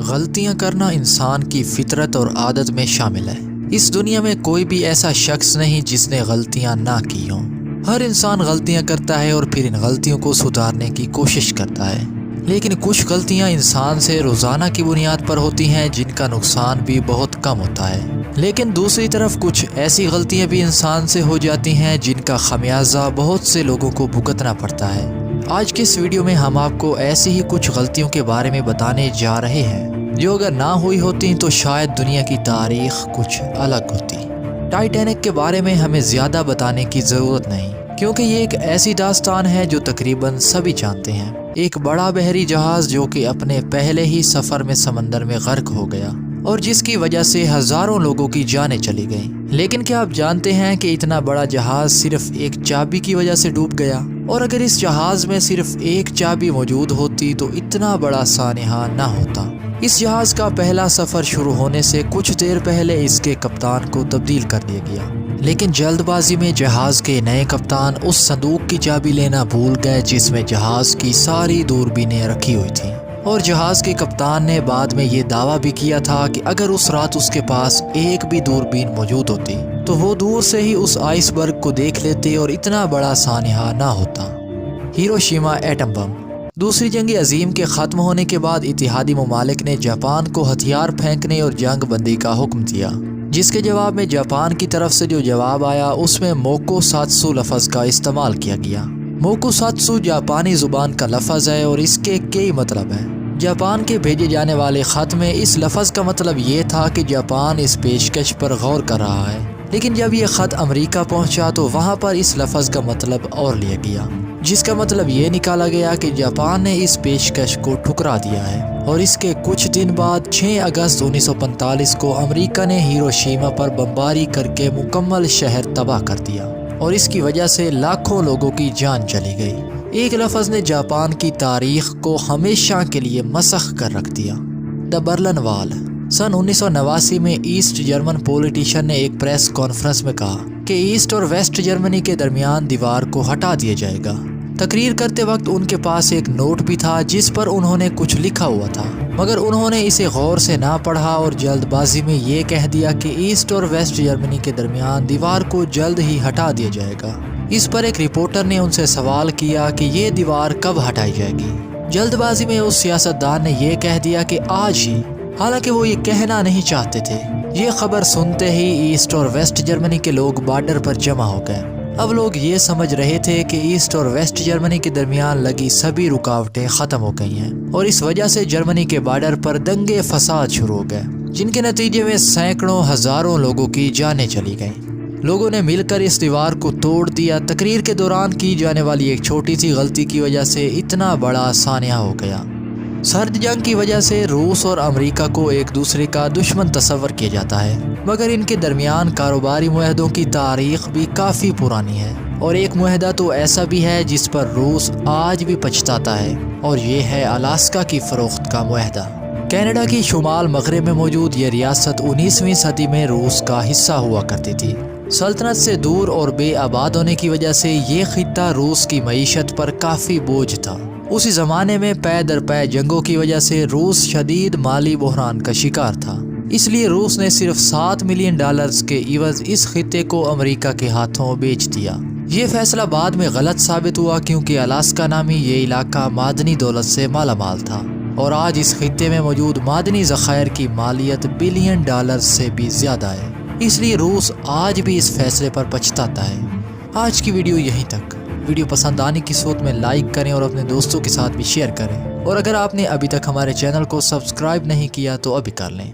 غلطیاں کرنا انسان کی فطرت اور عادت میں شامل ہے۔ اس دنیا میں کوئی بھی ایسا شخص نہیں جس نے غلطیاں نہ کی ہوں۔ ہر انسان غلطیاں کرتا ہے اور پھر ان غلطیوں کو سدھارنے کی کوشش کرتا ہے، لیکن کچھ غلطیاں انسان سے روزانہ کی بنیاد پر ہوتی ہیں جن کا نقصان بھی بہت کم ہوتا ہے، لیکن دوسری طرف کچھ ایسی غلطیاں بھی انسان سے ہو جاتی ہیں جن کا خمیازہ بہت سے لوگوں کو بھگتنا پڑتا ہے۔ آج کے اس ویڈیو میں ہم آپ کو ایسی ہی کچھ غلطیوں کے بارے میں بتانے جا رہے ہیں جو اگر نہ ہوئی ہوتی تو شاید دنیا کی تاریخ کچھ الگ ہوتی۔ ٹائٹینک کے بارے میں ہمیں زیادہ بتانے کی ضرورت نہیں، کیونکہ یہ ایک ایسی داستان ہے جو تقریباً سبھی جانتے ہیں۔ ایک بڑا بحری جہاز جو کہ اپنے پہلے ہی سفر میں سمندر میں غرق ہو گیا اور جس کی وجہ سے ہزاروں لوگوں کی جانیں چلی گئیں۔ لیکن کیا آپ جانتے ہیں کہ اتنا بڑا جہاز صرف ایک چابی کی وجہ سے ڈوب گیا؟ اور اگر اس جہاز میں صرف ایک چابی موجود ہوتی تو اتنا بڑا سانحہ نہ ہوتا۔ اس جہاز کا پہلا سفر شروع ہونے سے کچھ دیر پہلے اس کے کپتان کو تبدیل کر دیا گیا، لیکن جلد بازی میں جہاز کے نئے کپتان اس صندوق کی چابی لینا بھول گئے جس میں جہاز کی ساری دوربینیں رکھی ہوئی تھیں، اور جہاز کے کپتان نے بعد میں یہ دعویٰ بھی کیا تھا کہ اگر اس رات اس کے پاس ایک بھی دوربین موجود ہوتی تو وہ دور سے ہی اس آئس برگ کو دیکھ لیتے اور اتنا بڑا سانحہ نہ ہوتا۔ Hiroshima atom bomb. دوسری جنگ عظیم کے ختم ہونے کے بعد اتحادی ممالک نے جاپان کو ہتھیار پھینکنے اور جنگ بندی کا حکم دیا، جس کے جواب میں جاپان کی طرف سے جو جواب آیا اس میں موکو ساتسو لفظ کا استعمال کیا گیا۔ موکو ساتسو جاپانی زبان کا لفظ ہے اور اس کے کئی مطلب ہیں۔ جاپان کے بھیجے جانے والے خط میں اس لفظ کا مطلب یہ تھا کہ جاپان اس پیشکش پر غور کر رہا ہے، لیکن جب یہ خط امریکہ پہنچا تو وہاں پر اس لفظ کا مطلب اور لیا گیا، جس کا مطلب یہ نکالا گیا کہ جاپان نے اس پیشکش کو ٹھکرا دیا ہے۔ اور اس کے کچھ دن بعد 6 اگست 1945 کو امریکہ نے ہیروشیما پر بمباری کر کے مکمل شہر تباہ کر دیا اور اس کی وجہ سے لاکھوں لوگوں کی جان چلی گئی۔ ایک لفظ نے جاپان کی تاریخ کو ہمیشہ کے لیے مسخ کر رکھ دیا۔ دا برلن وال۔ سن 1989 میں ایسٹ جرمن پولیٹیشین نے ایک پریس کانفرنس میں کہا کہ ایسٹ اور ویسٹ جرمنی کے درمیان دیوار کو ہٹا دیا جائے گا۔ تقریر کرتے وقت ان کے پاس ایک نوٹ بھی تھا جس پر انہوں نے کچھ لکھا ہوا تھا، مگر انہوں نے اسے غور سے نہ پڑھا اور جلد بازی میں یہ کہہ دیا کہ ایسٹ اور ویسٹ جرمنی کے درمیان دیوار کو جلد ہی ہٹا دیا جائے گا۔ اس پر ایک رپورٹر نے ان سے سوال کیا کہ یہ دیوار کب ہٹائی جائے گی؟ جلد بازی میں اس سیاستدان نے یہ کہہ دیا کہ آج ہی، حالانکہ وہ یہ کہنا نہیں چاہتے تھے۔ یہ خبر سنتے ہی ایسٹ اور ویسٹ جرمنی کے لوگ بارڈر پر جمع ہو گئے۔ اب لوگ یہ سمجھ رہے تھے کہ ایسٹ اور ویسٹ جرمنی کے درمیان لگی سبھی رکاوٹیں ختم ہو گئی ہیں، اور اس وجہ سے جرمنی کے بارڈر پر دنگے فساد شروع ہو گئے، جن کے نتیجے میں سینکڑوں ہزاروں لوگوں کی جانیں چلی گئیں۔ لوگوں نے مل کر اس دیوار کو توڑ دیا۔ تقریر کے دوران کی جانے والی ایک چھوٹی سی غلطی کی وجہ سے اتنا بڑا سانحہ ہو گیا۔ سرد جنگ کی وجہ سے روس اور امریکہ کو ایک دوسرے کا دشمن تصور کیا جاتا ہے، مگر ان کے درمیان کاروباری معاہدوں کی تاریخ بھی کافی پرانی ہے، اور ایک معاہدہ تو ایسا بھی ہے جس پر روس آج بھی پچھتاتا ہے، اور یہ ہے الاسکا کی فروخت کا معاہدہ۔ کینیڈا کی شمال مغرب میں موجود یہ ریاست 19ویں صدی میں روس کا حصہ ہوا کرتی تھی۔ سلطنت سے دور اور بے آباد ہونے کی وجہ سے یہ خطہ روس کی معیشت پر کافی بوجھ تھا۔ اسی زمانے میں پے در پے جنگوں کی وجہ سے روس شدید مالی بحران کا شکار تھا، اس لیے روس نے صرف $7 ملین کے عوض اس خطے کو امریکہ کے ہاتھوں بیچ دیا۔ یہ فیصلہ بعد میں غلط ثابت ہوا کیونکہ الاسکا نامی یہ علاقہ معدنی دولت سے مالا مال تھا، اور آج اس خطے میں موجود معدنی ذخائر کی مالیت $1 بلین سے بھی زیادہ ہے، اس لیے روس آج بھی اس فیصلے پر پچھتاتا ہے۔ آج کی ویڈیو یہیں تک۔ ویڈیو پسند آنے کی صورت میں لائک کریں اور اپنے دوستوں کے ساتھ بھی شیئر کریں، اور اگر آپ نے ابھی تک ہمارے چینل کو سبسکرائب نہیں کیا تو ابھی کر لیں۔